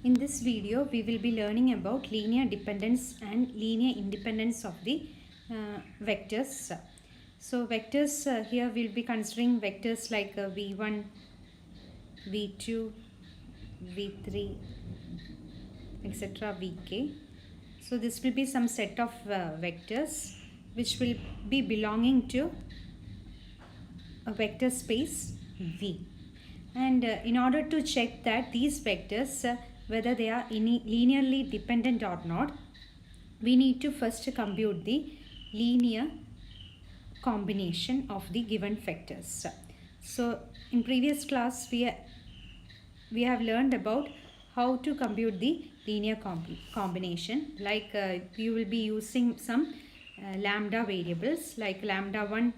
In this video, we will be learning about linear dependence and linear independence of the vectors. So vectors, here we will be considering vectors like v1, v2, v3, etc. vk. So this will be some set of vectors which will be belonging to a vector space V. And in order to check that these vectors whether they are linearly dependent or not, we need to first compute the linear combination of the given vectors. So in previous class we have learned about how to compute the linear combination. Like you will be using some lambda variables like lambda 1,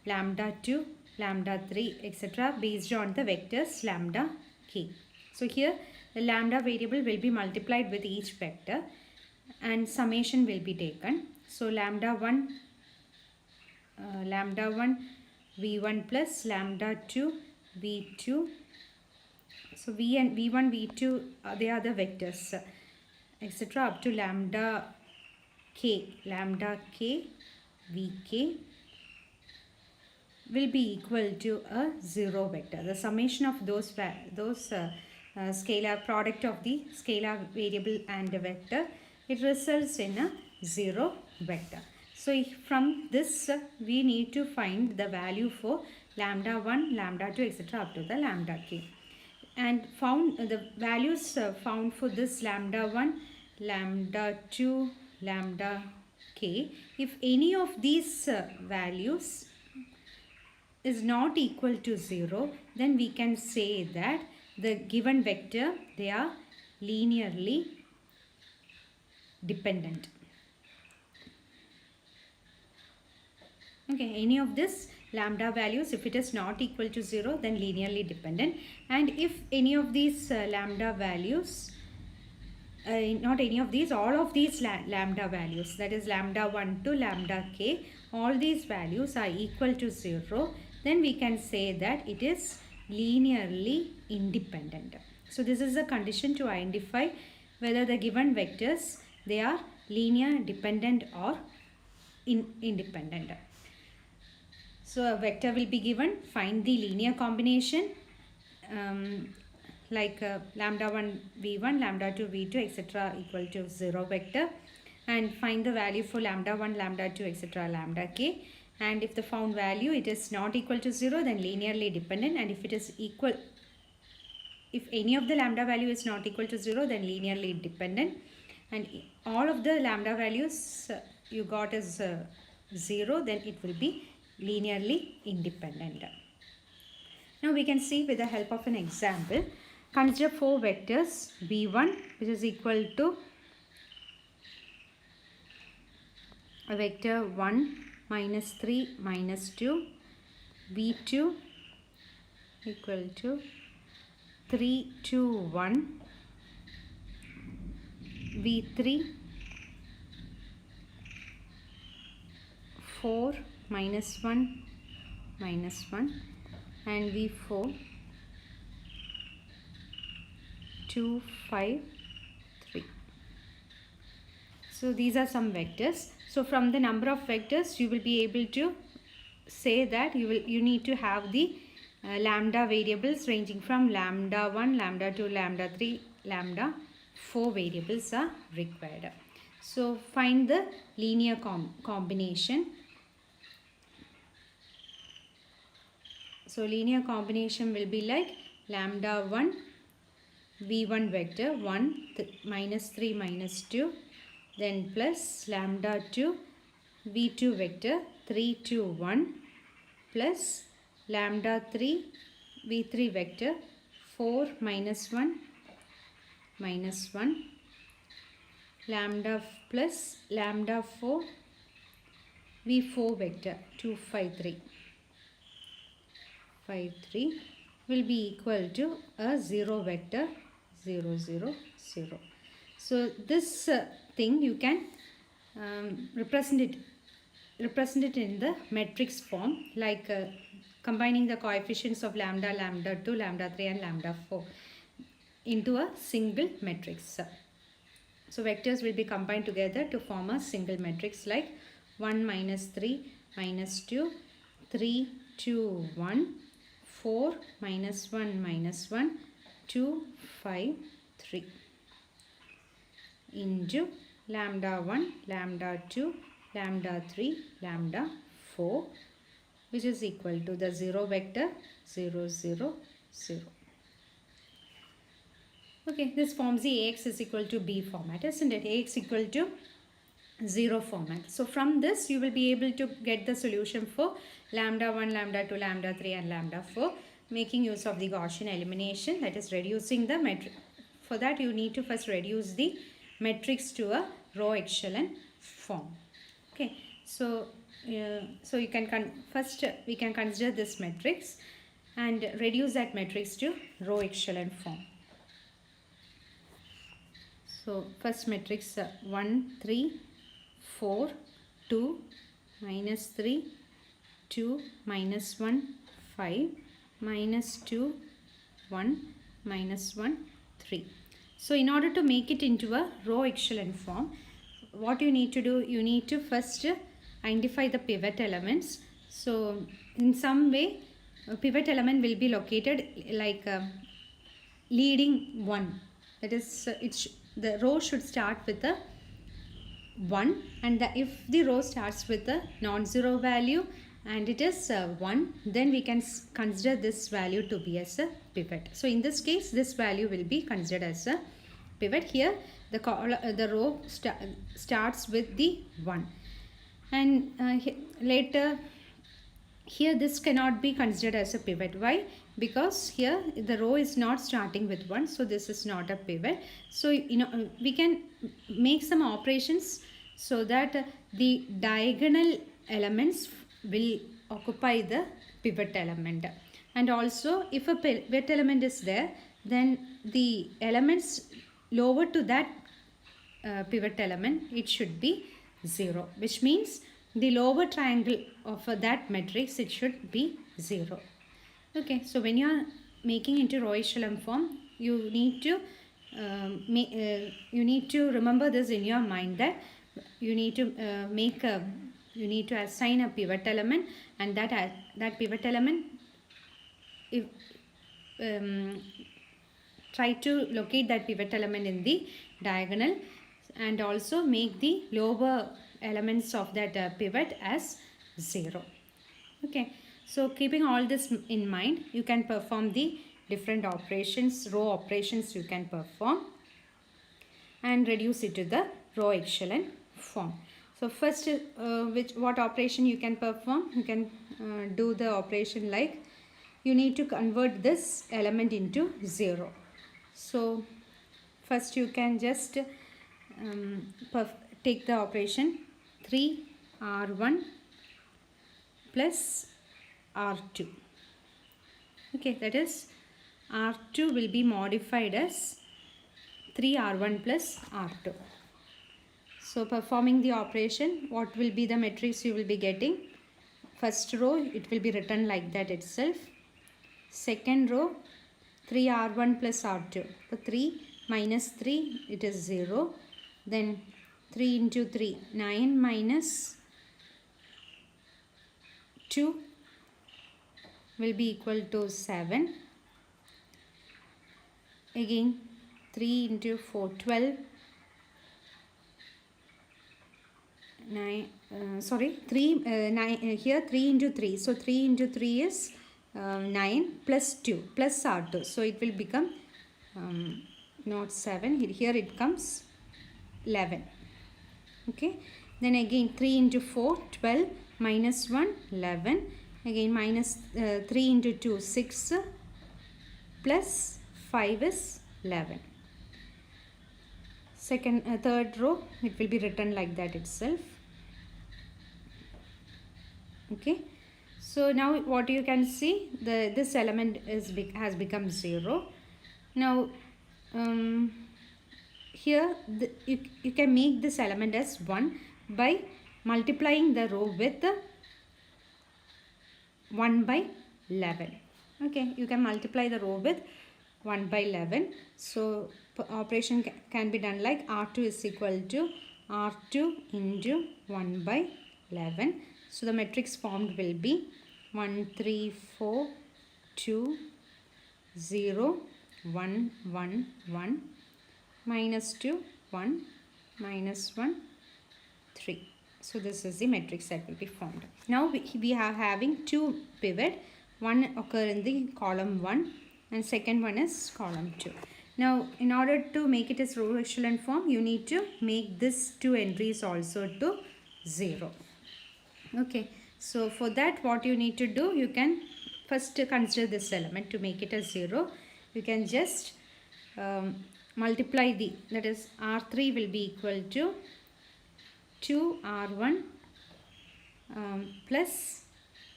lambda 2, lambda 3, etc. based on the vectors lambda k. So here the lambda variable will be multiplied with each vector and summation will be taken. So lambda 1 v1 plus lambda 2 v2. So v and v1 v2 they are the vectors etc. up to lambda k vk will be equal to a 0 vector. The summation of those scalar product of the scalar variable and the vector, it results in a 0 vector. So from this we need to find the value for lambda 1, lambda 2, etc. up to the lambda k. And found the values found for this lambda 1, lambda 2, lambda k. If any of these values is not equal to 0, then we can say that the given vector, they are linearly dependent. Okay, any of this lambda values, if it is not equal to 0, then linearly dependent. And if any of these lambda values, not any of these, all of these lambda values, that is lambda 1 to lambda k, all these values are equal to 0, then we can say that it is linearly independent. So this is a condition to identify whether the given vectors, they are linear dependent or independent. So a vector will be given, find the linear combination like lambda 1 v1, lambda 2 v2, etc. equal to 0 vector, and find the value for lambda 1, lambda 2, etc. lambda k. And if the found value it is not equal to 0, then linearly dependent, and if it is equal, if any of the lambda value is not equal to 0, then linearly dependent, and all of the lambda values you got as 0, then it will be linearly independent. Now we can see with the help of an example. Consider 4 vectors v1 which is equal to a vector 1 minus 3 minus 2, v2 equal to 3 2 1, v3 4 minus 1 minus 1, and v4 2 5 3. So these are some vectors. So from the number of vectors you will be able to say that you need to have the lambda variables ranging from lambda 1, lambda 2, lambda 3, lambda 4 variables are required. So find the linear combination. So linear combination will be like lambda 1 v1 vector 1 minus 3 minus 2, then plus lambda 2 v2 vector 3 2 1, plus lambda 3 v3 vector 4 minus 1 minus 1, lambda plus lambda 4 v4 vector 2 5 3 5 3 will be equal to a 0 vector 0 0 0. So this thing you can represent it in the matrix form, like combining the coefficients of lambda, lambda 2, lambda 3 and lambda 4. into a single matrix. So vectors will be combined together to form a single matrix like 1 minus 3 minus 2, 3 2 1, 4 minus 1, 2 5 3 into lambda 1, lambda 2, lambda 3, lambda 4, which is equal to the 0 vector 0 0 0. Okay, this forms the Ax is equal to B format, isn't it? Ax equal to 0 format. So from this you will be able to get the solution for lambda 1, lambda 2, lambda 3 and lambda 4, making use of the Gaussian elimination, that is reducing the matrix. For that you need to first reduce the matrix to a row echelon form. Okay, so you can first we can consider this matrix and reduce that matrix to row echelon form. So first matrix 1 3 4 2 minus 3 2 minus 1 5 minus 2 1 minus 1 3. So in order to make it into a row echelon form, what you need to do, you need to first identify the pivot elements. So in some way a pivot element will be located like leading 1, that is the row should start with a 1, and if the row starts with a non-zero value and it is 1, then we can consider this value to be as a pivot. So in this case this value will be considered as a pivot. Here the row starts with the 1, and later here this cannot be considered as a pivot. Why? Because here the row is not starting with 1, so this is not a pivot. So we can make some operations so that the diagonal elements will occupy the pivot element, and also if a pivot element is there, then the elements lower to that pivot element, it should be 0, which means the lower triangle of that matrix, it should be 0. Okay, so when you are making into row echelon form, you need to remember this in your mind, that you need to assign a pivot element, and that pivot element, if try to locate that pivot element in the diagonal, and also make the lower elements of that pivot as 0. Okay, so keeping all this in mind, you can perform the different operations, row operations you can perform, and reduce it to the row echelon form. So first what operation you can perform? You can do the operation like, you need to convert this element into 0. So first you can just take the operation 3r1 plus r2. Okay, that is r2 will be modified as 3r1 plus r2. So performing the operation, what will be the matrix you will be getting? First row, it will be written like that itself. Second row, 3r1 plus r2. So 3 minus 3, it is 0. Then 3 into 3, 9 minus 2 will be equal to 7. Again 3 into 4, 12. 9 here 3 into 3, so 3 into 3 is 9 plus 2 plus r2, so it will become not 7, here it comes 11. Okay, then again 3 into 4, 12, minus 1, 11, again minus 3 into 2, 6, plus 5 is 11. Third row, it will be written like that itself. Okay, so now what you can see, this element has become 0. Now here you can make this element as 1 by multiplying the row with 1 by 11. Okay, you can multiply the row with 1 by 11. So operation can be done like R2 is equal to R2 into 1 by 11. So the matrix formed will be 1, 3, 4, 2, 0, 1, 1, 1, minus 2, 1, minus 1, 3. So this is the matrix that will be formed. Now we are having two pivot. One occur in the column 1 and second one is column 2. Now in order to make it as row echelon form, you need to make this two entries also to 0. Okay, so for that what you need to do, you can first consider this element to make it a 0. You can just multiply the, that is R3 will be equal to 2R1 plus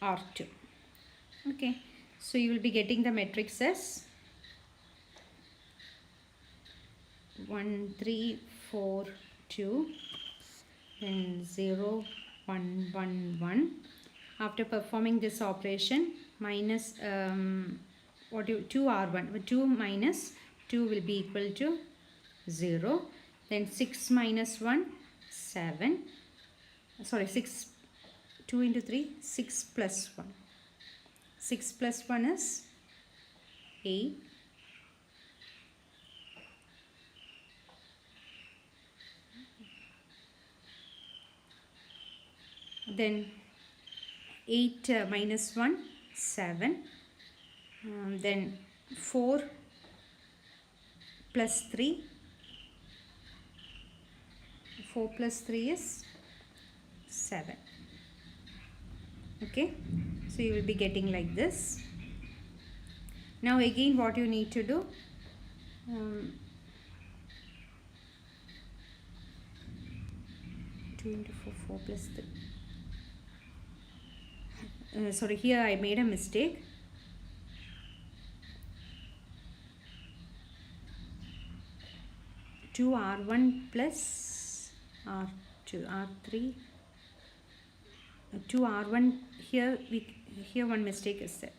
R2. Okay, so you will be getting the matrix as 1, 3, 4, 2, then 0, 1, 1, 1. After performing this operation, minus 2R1, 2 minus 2 will be equal to 0. Then 6 minus 1, 7. Sorry, 6, 2 into 3, 6 plus 1. 6 plus 1 is 8. Then 8 minus 1, 7. Then 4 plus 3. 4 plus 3 is 7. Okay, so you will be getting like this. Now again what you need to do, 2 into 4, 4 plus 3. Sorry, here I made a mistake. Two R1 plus R2, R3. 2 R1, here one mistake is there.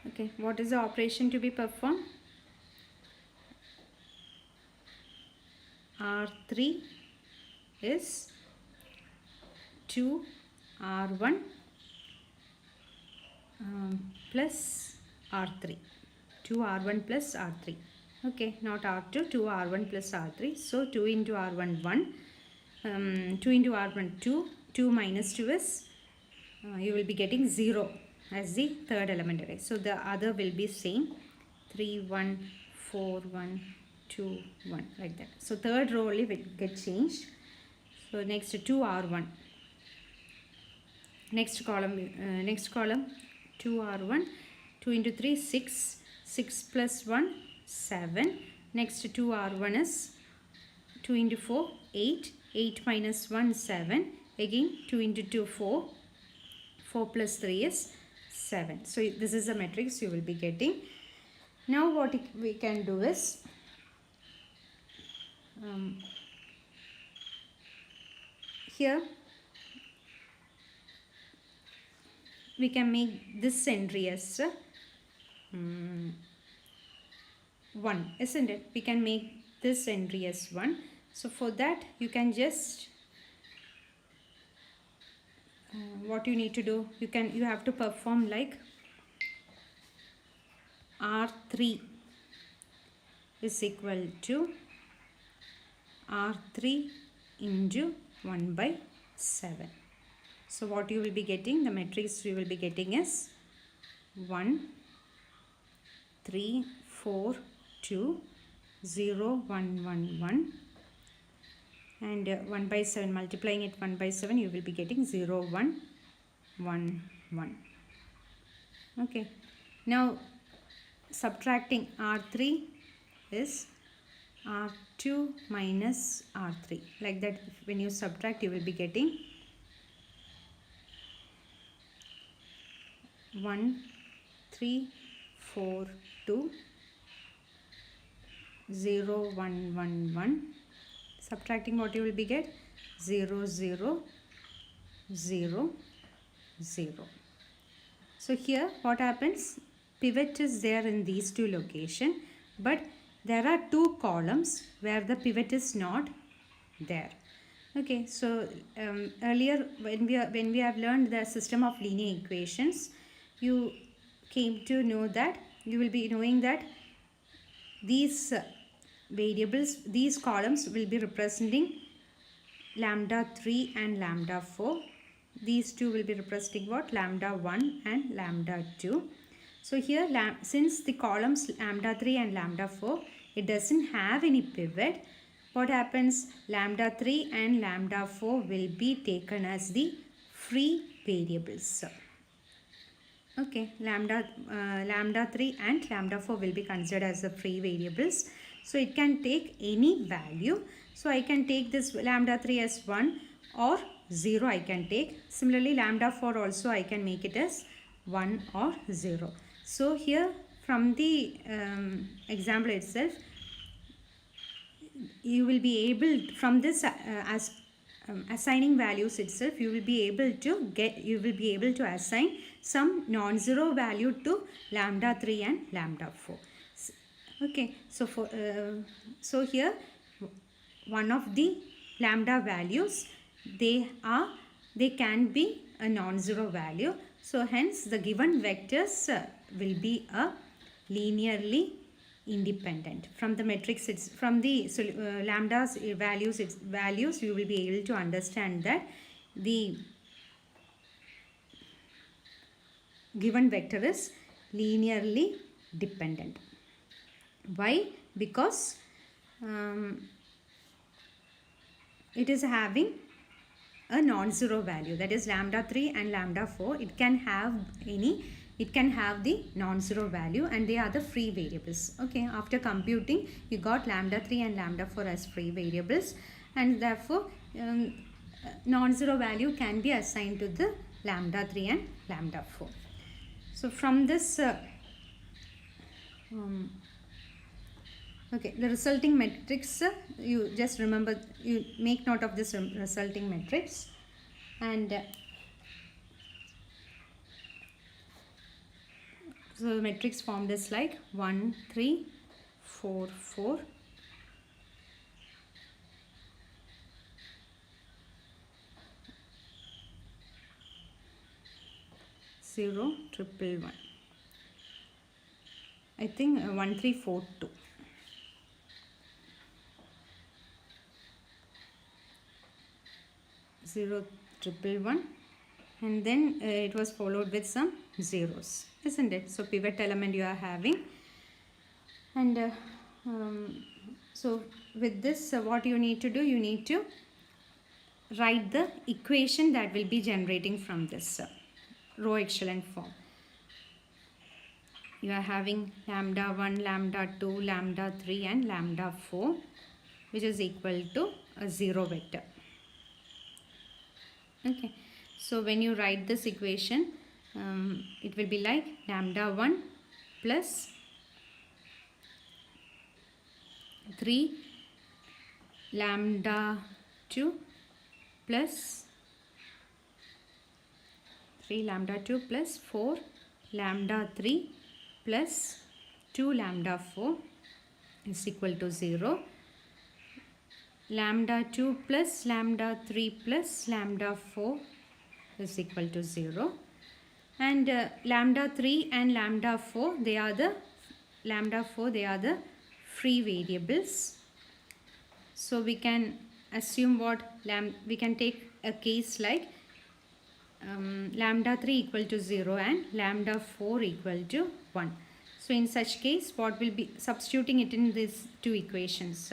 Okay, what is the operation to be performed? R3 is 2 R1 plus R3. 2 R1 plus R3. Okay, not R2, 2 R1 plus R3. So 2 into R1, 1. 2 into R1, 2. 2 minus 2 is, you will be getting 0 as the third element array. So the other will be same. 3, 1, 4, 1, 2, 1, like that. So third row only will get changed. So next 2 R1. Next column 2 R1. 2 into 3, 6. 6 plus 1, 7. Next 2 R1 is 2 into 4, 8. 8 minus 1, 7. Again 2 into 2, 4. 4 plus 3 is 7. So this is the matrix you will be getting. Now what we can do is, here we can make this entry as 1, isn't it? We can make this entry as 1. So for that you can just, what you need to do, you have to perform like R3 is equal to R3 into 1 by 7. So what you will be getting, the matrix you will be getting is 1, 3, 4, 2, 0, 1, 1, 1. And 1 by 7, multiplying it 1 by 7, you will be getting 0, 1, 1, 1. Okay. Now subtracting R3 is R2 minus R3. Like that, when you subtract, you will be getting 1, 3, 4, 2, 0, 1, 1, 1. Subtracting what you will be get? 0, 0, 0, 0. So here what happens? Pivot is there in these two locations, but there are two columns where the pivot is not there. Okay, so earlier when we have learned the system of linear equations, you came to know that you will be knowing that these variables, these columns will be representing lambda 3 and lambda 4. These two will be representing what? Lambda 1 and lambda 2. So here since the columns lambda 3 and lambda 4, it doesn't have any pivot. What happens? Lambda 3 and lambda 4 will be taken as the free variables. Okay, lambda 3 and lambda 4 will be considered as the free variables. So it can take any value. So I can take this lambda 3 as 1 or 0 I can take. Similarly, lambda 4 also I can make it as 1 or 0. So here from the example itself, you will be able, from this assigning values itself, you will be able to assign some non-zero value to lambda 3 and lambda 4. Okay, so here one of the lambda values, they can be a non-zero value. So hence the given vectors will be a linearly independent. From the matrix, from the lambda's values, you will be able to understand that the given vector is linearly dependent. Why? Because it is having a non-zero value, that is lambda 3 and lambda 4. It can have the non-zero value, and they are the free variables. Okay, after computing, you got lambda 3 and lambda 4 as free variables, and therefore non-zero value can be assigned to the lambda 3 and lambda 4. So from this okay, the resulting matrix, you just remember, you make note of this resulting matrix, and so the matrix formed is like 1, 3, 4, 4, 0, 1, 1. I think 1, 3, 4, 2. 0, 1, 1, and then it was followed with some zeros, isn't it? So pivot element you are having, and so with this what you need to do, you need to write the equation that will be generating from this row echelon form. You are having lambda 1, lambda 2, lambda 3 and lambda 4, which is equal to a 0 vector. Okay, so when you write this equation, it will be like lambda 1 plus 3 lambda 2 plus 3 lambda 2 plus 4 lambda 3 plus 2 lambda 4 is equal to 0. Lambda 2 plus lambda 3 plus lambda 4 is equal to 0. And lambda 3 and lambda 4, they are the free variables. So we can assume what we can take a case like lambda 3 equal to 0 and lambda 4 equal to 1. So in such case, what will be substituting it in these two equations?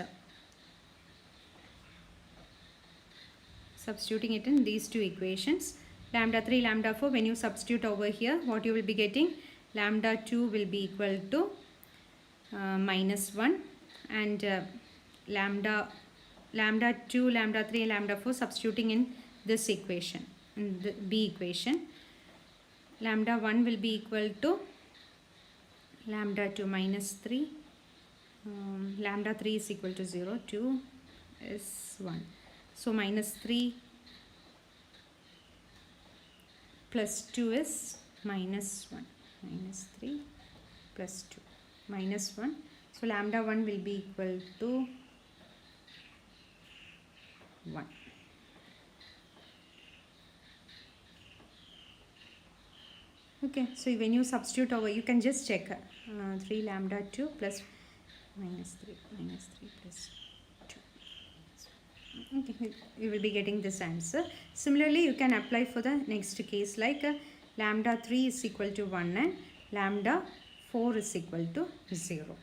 Substituting it in these two equations, lambda 3, lambda 4, when you substitute over here, what you will be getting? Lambda 2 will be equal to minus 1, and lambda 2, lambda 3, lambda 4, substituting in this equation, in the B equation, lambda 1 will be equal to lambda 2 minus 3, lambda 3 is equal to 0, 2, is 1. So minus 3 plus 2 is minus 1. Minus 3 plus 2 minus 1. So lambda 1 will be equal to 1. Okay, so when you substitute over, you can just check 3 lambda 2 plus minus 3 plus 2. Okay, you will be getting this answer. Similarly, you can apply for the next case, like lambda 3 is equal to 1 and lambda 4 is equal to 0.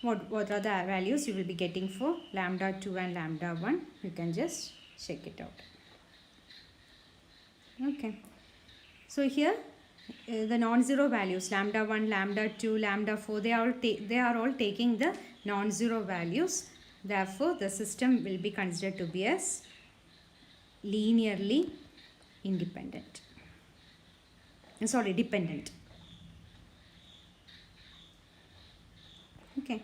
What are the values you will be getting for lambda 2 and lambda 1? You can just check it out. Okay. So here the non-zero values lambda 1, lambda 2, lambda 4, they are all taking the non-zero values. Therefore, the system will be considered to be as linearly independent. Sorry, dependent. Okay.